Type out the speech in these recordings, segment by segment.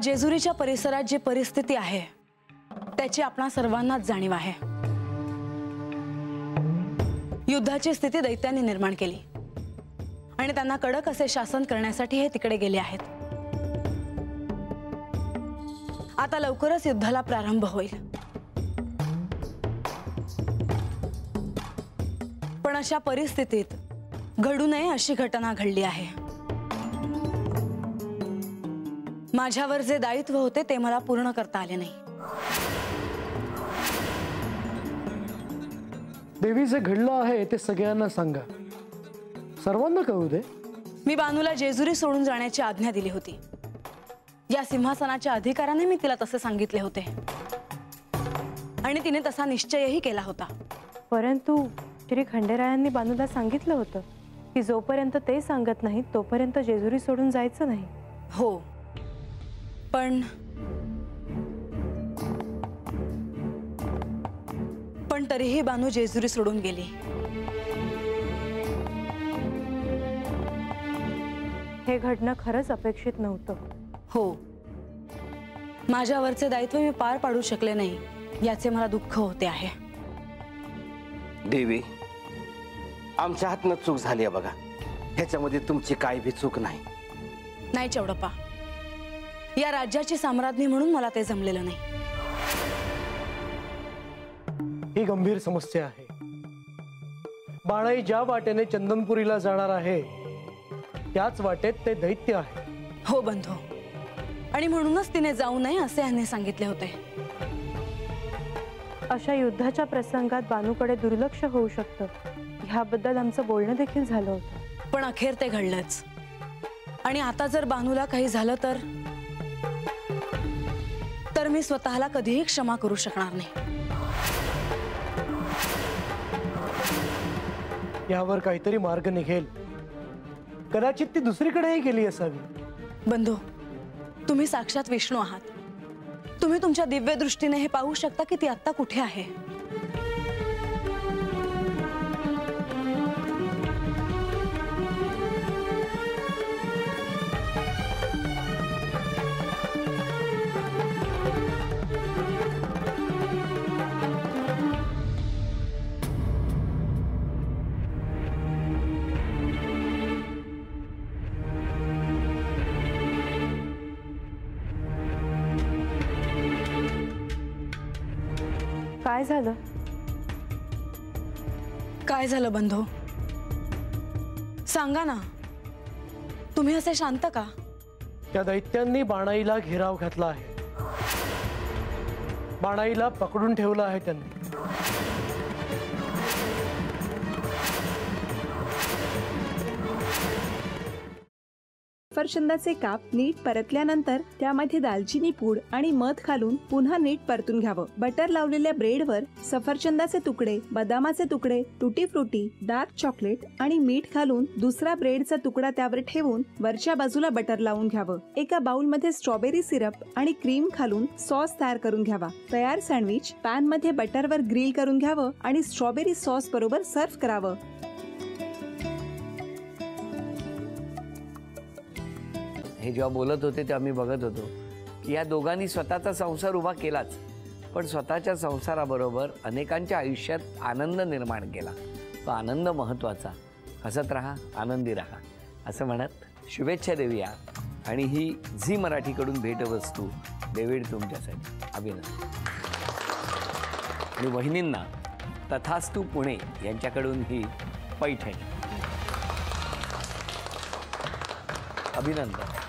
आज जेजुरीच्या परिसरात जी परिस्थिती आहे त्याची आपणा सर्वांनाच जाणीव आहे। युद्धाची स्थिती दैत्यांनी निर्माण केली आणि त्यांना कडक असे शासन करण्यासाठी हे तिकडे गेले आहेत। आता लवकरच युद्धाला प्रारंभ होईल, पण अशा परिस्थितीत घडू नये अशी घटना घडली आहे। माझ्यावर जे दायित्व होते ते मला पूर्ण करता आले नाही। देवी जे घडलं आहे ते सगळ्यांना सांगा, सर्वांना कळू दे। मी बानूला जेजुरी सोडून जाण्याची आज्ञा दिली होती। या सिंहासनाच्या अधिकाराने मी तिला तसे सांगितले होते आणि तिने तसा निश्चयही केला होता। परंतु श्री खंडेरायांनी बानूला सांगितलं होतं की जोपर्यंत ते सांगत नाहीत तोपर्यंत जेजुरी सोडून जायचं नाही। हो, पण तरीही बानू जेजुरी सोडून गेली। हे घडणं खरंच अपेक्षित नव्हतं। हो, माझ्यावरचे दायित्व मी पार पाडू शकले नाही याचे मला दुःख होते आहे। देवी, आमच्या हातनं चूक झाली आहे बघा, ह्याच्यामध्ये तुमची काही भी चूक नाही। नाही चौडप्पा, या राज्याची सम्राज्ञी म्हणून मला ते जमलेलं नाही। ही गंभीर समस्या आहे। बाणाई ज्या वाटेने चंदनपुरीला जाणार आहे त्याच वाटेत ते दैत्य आहे। हो बंधू, आणि म्हणूनच तिने जाऊ नये असे यांनी सांगितले होते। अशा युद्धाच्या प्रसंगात बानूकडे दुर्लक्ष होऊ शकतं ह्याबद्दल आमचं बोलणं देखील झालं होतं, पण अखेर ते घडलंच। आणि आता जर बानूला काही झालं तर मी स्वतःला कधीही क्षमा करू शकणार नाही। यावर काहीतरी मार्ग निघेल, कदाचित ती दुसरीकडेही गेली असावी। बंधू, तुम्ही साक्षात विष्णू आहात। तुम्ही तुमच्या दिव्य दृष्टीने हे पाहू शकता की ती आता कुठे आहे। काय झालं? काय झालं बंधू, सांगा ना। तुम्ही असे शांत का? त्या दैत्यांनी बाणाईला घेराव घातला आहे। बाणाईला पकडून ठेवलं आहे त्यांनी। सफरचंदाचे काप नीट परतल्यानंतर त्यामध्ये दालचिनी पूड आणि मध घालून पुन्हा नीट परतून घ्यावं। बटर लावलेल्या ब्रेडवर सफरचंदाचे तुकडे, बदामाचे तुकडे, टुटी फ्रुटी, डार्क चॉकलेट आणि मीठ घालून दुसरा ब्रेडचा तुकडा त्यावर ठेवून वरच्या बाजूला बटर लावून घ्यावं। एका बाउलमध्ये स्ट्रॉबेरी सिरप आणि क्रीम घालून सॉस तयार करून घ्यावा। तयार सँडविच पॅन मध्ये बटरवर ग्रिल करून घ्यावं आणि स्ट्रॉबेरी सॉस बरोबर सर्व्ह करावं। हे जेव्हा बोलत होते तेव्हा मी बघत होतो की या दोघांनी स्वतःचा संसार उभा केलाच, पण स्वतःच्या संसाराबरोबर अनेकांच्या आयुष्यात आनंद निर्माण केला। तो आनंद महत्त्वाचा। हसत राहा, आनंदी राहा असं म्हणत शुभेच्छा देऊया। आणि ही झी मराठीकडून भेटवस्तू डेव्हिड तुमच्यासाठी। अभिनंदन। आणि वहिनींना तथास्तु पुणे यांच्याकडून ही पैठणी। अभिनंदन।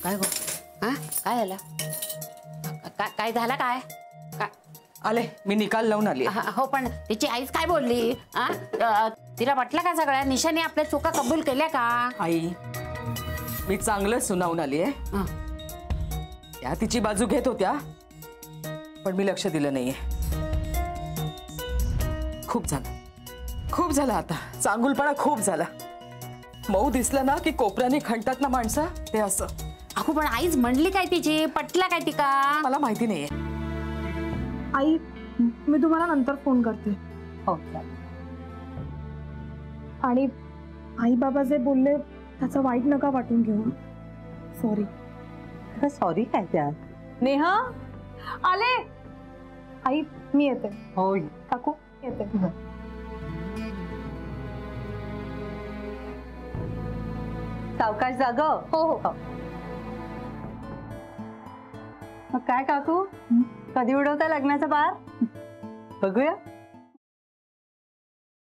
काय गो? हा, काय झालं? काय झालं? काय आले, मी निकाल लावून आली। हो, पण तिची आईच काय बोलली? तिला वाटलं का सगळ्या निशाने आपल्या चुका कबूल केल्या का? आई, मी चांगलं सुनावून आली आहे। त्या तिची बाजू घेत होत्या, पण मी लक्ष दिलं नाहीये। खूप झालं आता, चांगुलपणा खूप झाला। मऊ दिसलं ना की कोपऱ्याने खणतात ना माणसं, ते असं। अगो पण आईच म्हणली काय तिची, पटला काय ती का? मला माहिती नाहीये. आई मी तुम्हाला नंतर फोन करते. हो आणि आई बाबा जे बोलले त्याचं वाईट नका वाटून घेऊ. सॉरी. सॉरी काय त्या? नेहा आले. आई मी येते. हो काकू येते. सावकाश जाग. हो हो. मग काय काकू, कधी उडवता लग्नाचा बार? बघूया.